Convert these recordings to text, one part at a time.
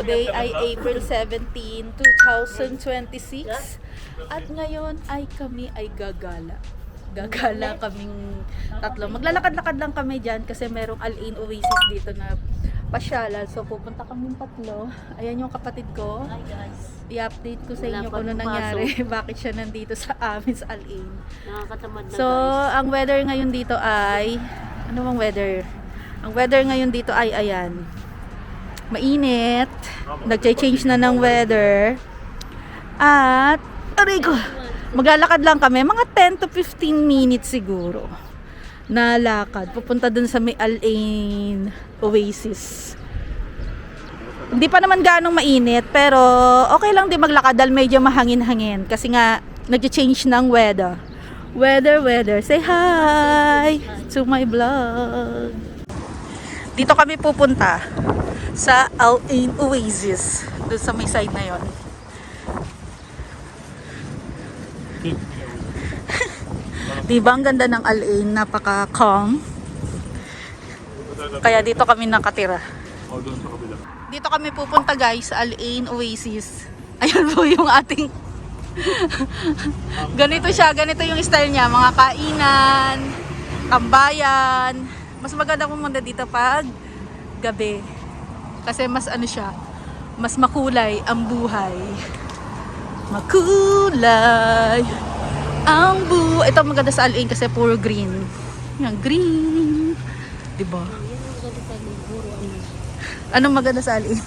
Today ay April 17, 2026. At ngayon ay kami ay gagala. Gagala kaming tatlo. Maglalakad-lakad lang kami dyan kasi merong Al-Ain Oasis dito na pasyalan. So pupunta kaming tatlo. Ayan yung kapatid ko. Hi guys. I-update ko sa Wala inyo pa kung ano pumasok. nangyari. Bakit siya nandito sa amin sa Al-Ain. Nakakatamad na So, guys. ang weather ngayon dito ay ano bang weather? Ang weather ngayon dito ay ayan. Mainit. Nagche-change na ng weather. At aray ko. Maglalakad lang kami, mga 10 to 15 minutes siguro. Na lakad pupunta dun sa may Al-Ain Oasis. Hindi pa naman ganong mainit, pero okay lang din maglakad dahil medyo mahangin-hangin kasi nga nagche-change ng weather. Weather. Say hi to my vlog. Dito kami pupunta sa Al-Ain Oasis. Doon sa may side na yon. Diba ang ganda ng Al-Ain? Napaka-calm. Kaya dito kami nakatira. Dito kami pupunta guys sa Al-Ain Oasis. Ayun po yung ating ganito siya, ganito yung style niya, mga kainan, tambayan. Mas maganda pumunta dito pag gabi. Kasi mas ano siya, mas makulay ang buhay. Makulay ang buhay. Ito maganda sa Al-Ain kasi puro green. Yan, green. Diba? Anong maganda sa Al-Ain?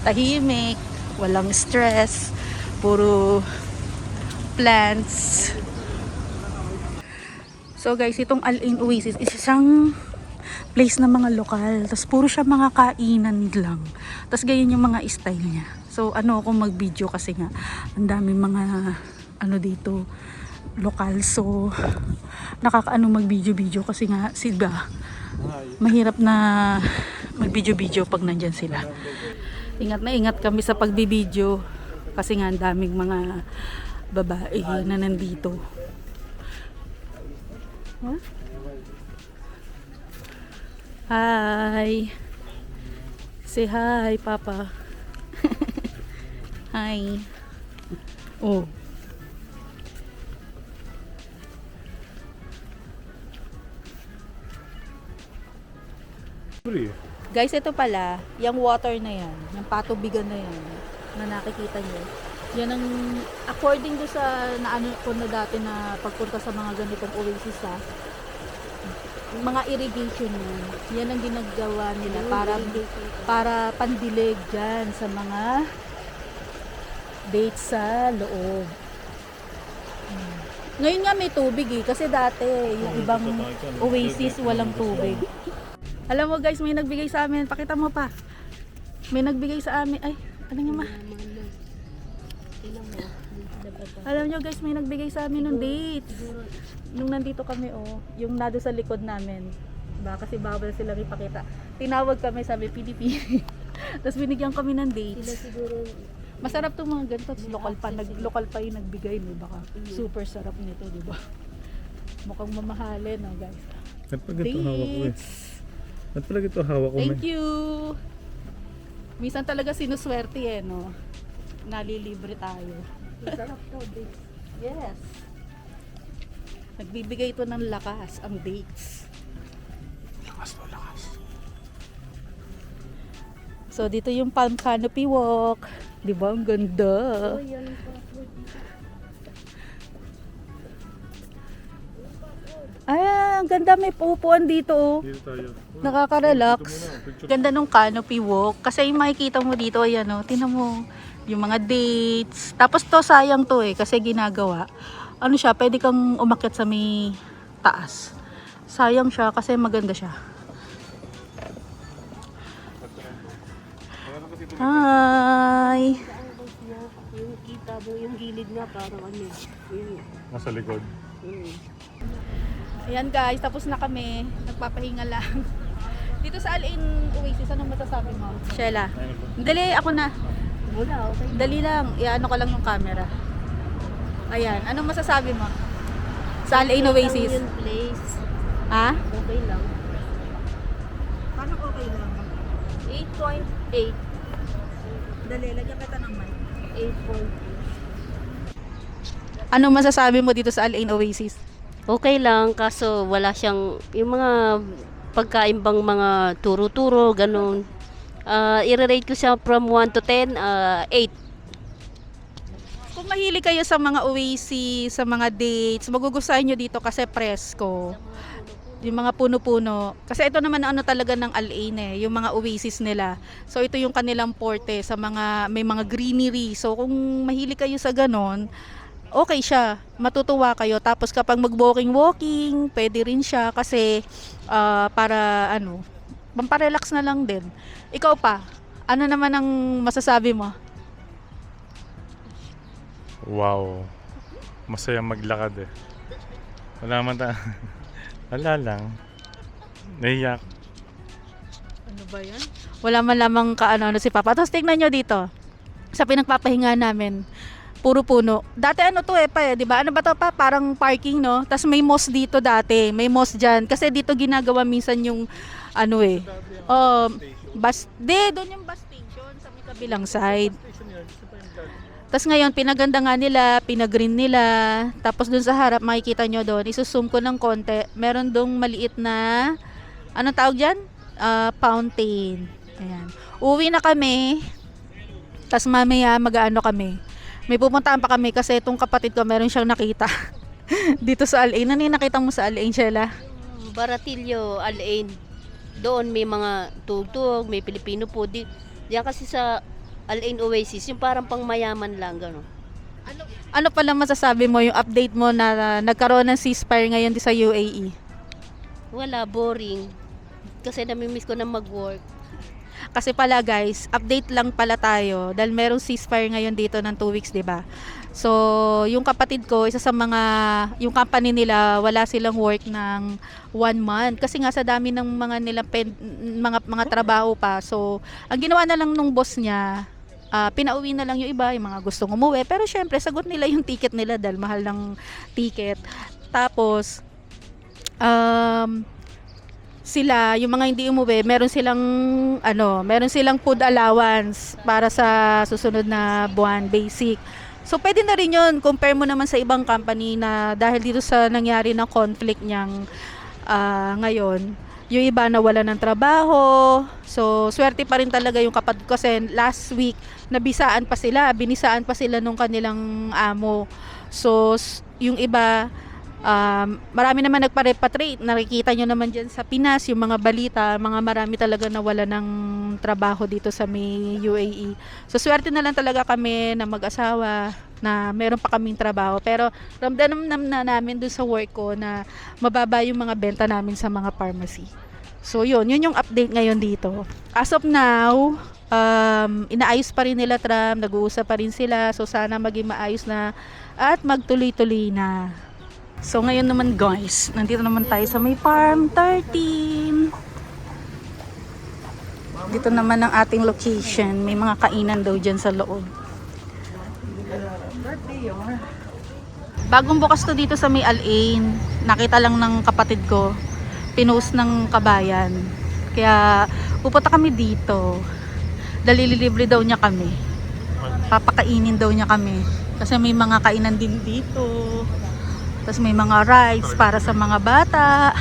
Tahimik. Walang stress. Puro plants. So guys, itong Al-Ain Oasis is isang place na mga lokal. Tapos puro siya mga kainan lang. Tapos ganyan yung mga style niya. So ano ako mag-video kasi nga ang daming mga ano dito lokal. So nakakaano mag-video kasi nga sila mahirap na mag-video pag nandyan sila. Ingat na ingat kami sa pagbibideo kasi nga ang daming mga babae na nandito. Huh? Hi. Say hi, Papa. Hi. Oh. Guys, ito pala, yung water na yan, yung patubigan na yan, na nakikita nyo. Yan ang, according do sa naano ko na dati na pagpunta sa mga ganitong oasis mga irrigation yan ang ginagawa nila para pandilig dyan sa mga dates sa loob. Ngayon nga may tubig kasi dati yung ibang oasis walang tubig. Alam mo guys, may nagbigay sa amin. Pakita mo pa. May nagbigay sa amin. Ay, ano nga ma? Alam nyo guys, may nagbigay sa amin ng dates. Nung nandito kami yung nado sa likod namin. Diba? Kasi bawal silang ipakita. Tinawag kami, sabi PDP. Tapos binigyan kami ng dates. Masarap to mga ganito. Local pa yung nagbigay. Baka super sarap nito, diba? Mukhang mamahalin, guys. Dates. At pala ito hawak ko. Thank you. Minsan talaga sinuswerte no. Nalilibre tayo. Sarap to, babe. Yes. Nagbibigay ito ng lakas ang dates. Lakas. So dito yung palm canopy walk. 'Di ba ang ganda? Ay, ang ganda, may upuan dito. Dito tayo. Nakaka-relax. Ganda nung canopy walk. Kasi yung makikita mo dito, ayan tingnan mo. Yung mga dates. Tapos to, sayang to kasi ginagawa. Ano siya, pwede kang umakyat sa may taas. Sayang siya kasi maganda siya. Hi! Yung kita mo, yung gilid nga parang ano. Yun. Nasa likod. Ayan guys, tapos na kami. Nagpapahinga lang. Dito sa Al-Ain Oasis, anong masasabi mo? Sheila. Dali, ako na. Wala, okay. Dali lang. Iano ko lang yung camera. Ayan, anong masasabi mo? Sa Al-Ain Oasis. Yung place. Ha? Okay lang. Paano okay lang? 8.8. Dali, lagyan kita ng mic. 8.2. Ano masasabi mo dito sa Al Ain Oasis? Okay lang, kaso wala siyang, yung mga pagkaimbang mga turo-turo, ganun. I-rate ko siya from 1 to 10, 8. Kung mahilig kayo sa mga oasis, sa mga dates, magugustuhan nyo dito kasi presko. Yung mga puno-puno. Kasi ito naman ano talaga ng Al Ain eh, yung mga oasis nila. So ito yung kanilang porte sa mga, may mga greenery. So kung mahilig kayo sa ganon, okay siya. Matutuwa kayo. Tapos kapag mag-walking, pwede rin siya kasi para ano, pamparelax na lang din. Ikaw pa, ano naman ang masasabi mo? Wow. Masaya maglakad eh. Wala man ta. Wala lang. Naiyak. Ano ba yan? Wala man lamang kaano si Papa. Tapos tingnan nyo dito. Sa pinagpapahinga namin. Puro puno. Dati ano to di ba? Ano ba to pa? Parang parking, no? Tapos may moss dito dati. May moss dyan. Kasi dito ginagawa minsan yung ano doon yung bus station sa may kabilang side. Tapos ngayon, pinaganda nga nila, pinagreen nila. Tapos dun sa harap, makikita nyo doon, isusum ko ng konti. Meron dong maliit na, anong tawag dyan? Fountain. Ayan. Uwi na kami. Tapos mamaya, mag-ano kami. May pupuntahan pa kami kasi itong kapatid ko, meron siyang nakita. Dito sa Al Ain. Ano yung nakita mo sa Al Ain, Sheila? Baratillo, Al Ain. Doon may mga tugtog, may Pilipino po. Diyan kasi sa Al Ain Oasis, yung parang pangmayaman lang, gano'n. Ano pala masasabi mo yung update mo na nagkaroon ng ceasefire ngayon sa UAE? Wala, boring. Kasi namimiss ko na mag-work. Kasi pala guys, update lang pala tayo dahil merong ceasefire ngayon dito ng 2 weeks, 'di ba? So, yung kapatid ko, isa sa mga yung company nila, wala silang work ng 1 month kasi nga sa dami ng mga nilang mga trabaho pa. So, ang ginawa na lang nung boss niya, pinauwi na lang yung iba, yung mga gustong umuwi. Pero syempre, sagot nila yung ticket nila dahil mahal ng ticket. Tapos, sila, yung mga hindi umuwi, meron silang food allowance para sa susunod na buwan, basic. So, pwede na rin yun. Compare mo naman sa ibang company na dahil dito sa nangyari na conflict niyang ngayon, yung iba nawala ng trabaho. So, swerte pa rin talaga yung kapatid ko kasi last week, binisaan pa sila nung kanilang amo. So, yung iba, marami naman nagpa-repatriate. Nakikita nyo naman dyan sa Pinas, yung mga balita, marami talaga nawala ng trabaho dito sa may UAE. So, swerte na lang talaga kami na mag-asawa na meron pa kaming trabaho. Pero, ramdam na namin dun sa work ko na mababa yung mga benta namin sa mga pharmacy. So, yun yung update ngayon dito. As of now, inaayos pa rin nila Trump, nag-uusap pa rin sila. So, sana maging maayos na at magtuloy-tuloy na. So ngayon naman guys, nandito naman tayo sa may farm 13. Dito naman ang ating location. May mga kainan daw dyan sa loob. Bagong bukas to dito sa may Al Ain. Nakita lang ng kapatid ko. Pinost ng kabayan. Kaya pupunta kami dito. Dalililibre daw niya kami. Papakainin daw niya kami. Kasi may mga kainan din dito. Tapos may mga rides para sa mga bata.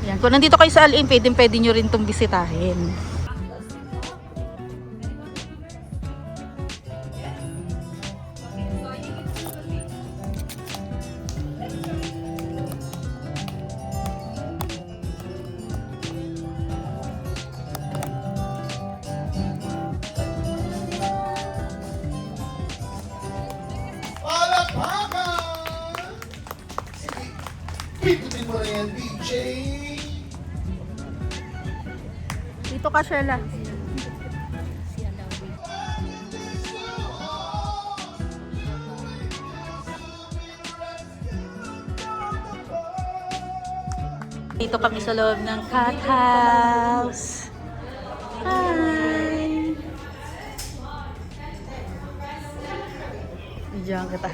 Ayan. Kung nandito kayo sa Al Ain, pwede nyo rin itong bisitahin. Pindutin mo na yan, DJ! Dito ka, Sheila. Dito kami sa loob ng cat house. Hi! Diyan kita.